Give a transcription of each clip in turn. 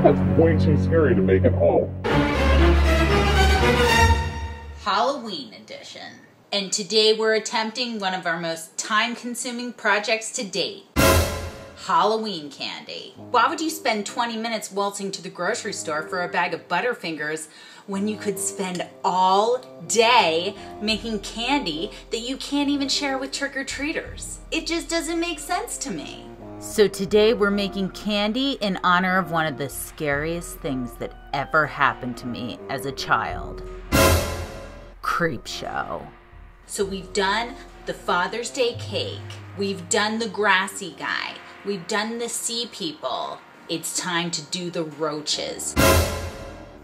That's way too scary to make at home. Halloween edition. And today we're attempting one of our most time-consuming projects to date. Halloween candy. Why would you spend 20 minutes waltzing to the grocery store for a bag of Butterfingers when you could spend all day making candy that you can't even share with trick-or-treaters? It just doesn't make sense to me. So today we're making candy in honor of one of the scariest things that ever happened to me as a child. Creep show. So we've done the Father's Day cake. We've done the grassy guy. We've done the sea people. It's time to do the roaches.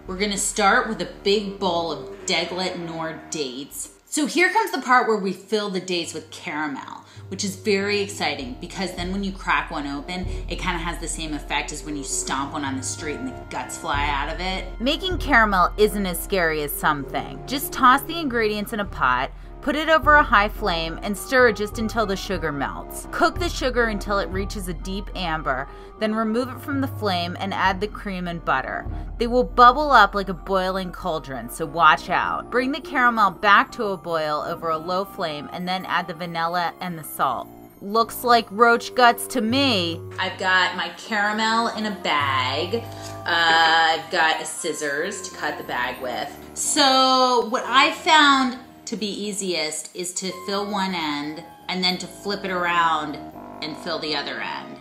We're gonna start with a big bowl of Deglet Nord dates. So here comes the part where we fill the dates with caramel, which is very exciting because then when you crack one open, it kind of has the same effect as when you stomp one on the street and the guts fly out of it. Making caramel isn't as scary as some think. Just toss the ingredients in a pot, put it over a high flame, and stir just until the sugar melts. Cook the sugar until it reaches a deep amber, then remove it from the flame and add the cream and butter. They will bubble up like a boiling cauldron, so watch out. Bring the caramel back to a boil over a low flame and then add the vanilla and the salt. Looks like roach guts to me. I've got my caramel in a bag. I've got a scissors to cut the bag with. So what I found to be easiest is to fill one end and then to flip it around and fill the other end.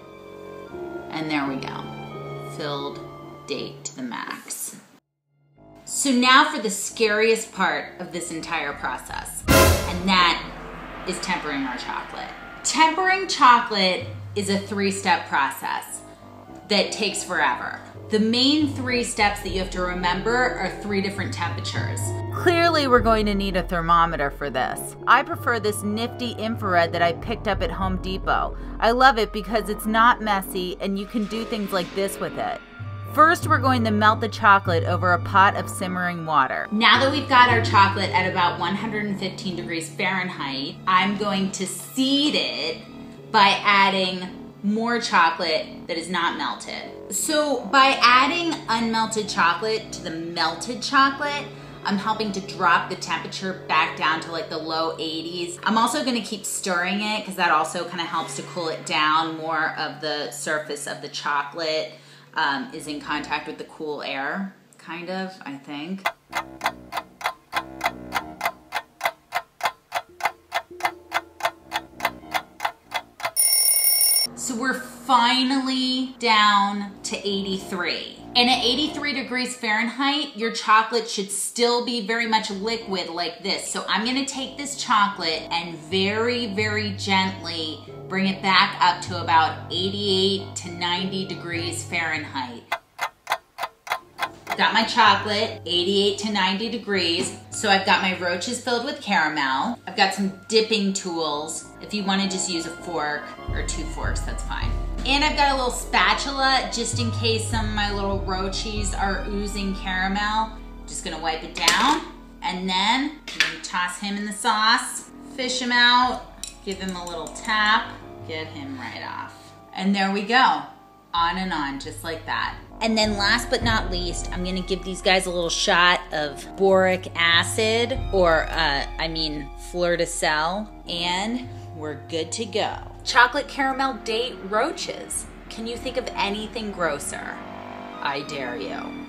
And there we go. Filled date to the max. So now for the scariest part of this entire process, and that is tempering our chocolate. Tempering chocolate is a 3-step process that takes forever. The main 3 steps that you have to remember are 3 different temperatures. Clearly we're going to need a thermometer for this. I prefer this nifty infrared that I picked up at Home Depot. I love it because it's not messy and you can do things like this with it. First, we're going to melt the chocolate over a pot of simmering water. Now that we've got our chocolate at about 115 degrees Fahrenheit, I'm going to seed it by adding more chocolate that is not melted. So by adding unmelted chocolate to the melted chocolate, I'm helping to drop the temperature back down to like the low 80s. I'm also gonna keep stirring it because that also kind of helps to cool it down. More of the surface of the chocolate is in contact with the cool air, kind of, I think. So we're finally down to 83. And at 83 degrees Fahrenheit, your chocolate should still be very much liquid like this. So I'm gonna take this chocolate and very, very gently bring it back up to about 88 to 90 degrees Fahrenheit. Got my chocolate, 88 to 90 degrees. So I've got my roaches filled with caramel. I've got some dipping tools. If you wanna just use a fork or 2 forks, that's fine. And I've got a little spatula just in case some of my little roaches are oozing caramel. Just gonna wipe it down. And then I'm gonna toss him in the sauce, fish him out, give him a little tap, get him right off. And there we go, on and on, just like that. And then last but not least, I'm gonna give these guys a little shot of boric acid, or fleur de sel, and we're good to go. Chocolate caramel date roaches. Can you think of anything grosser? I dare you.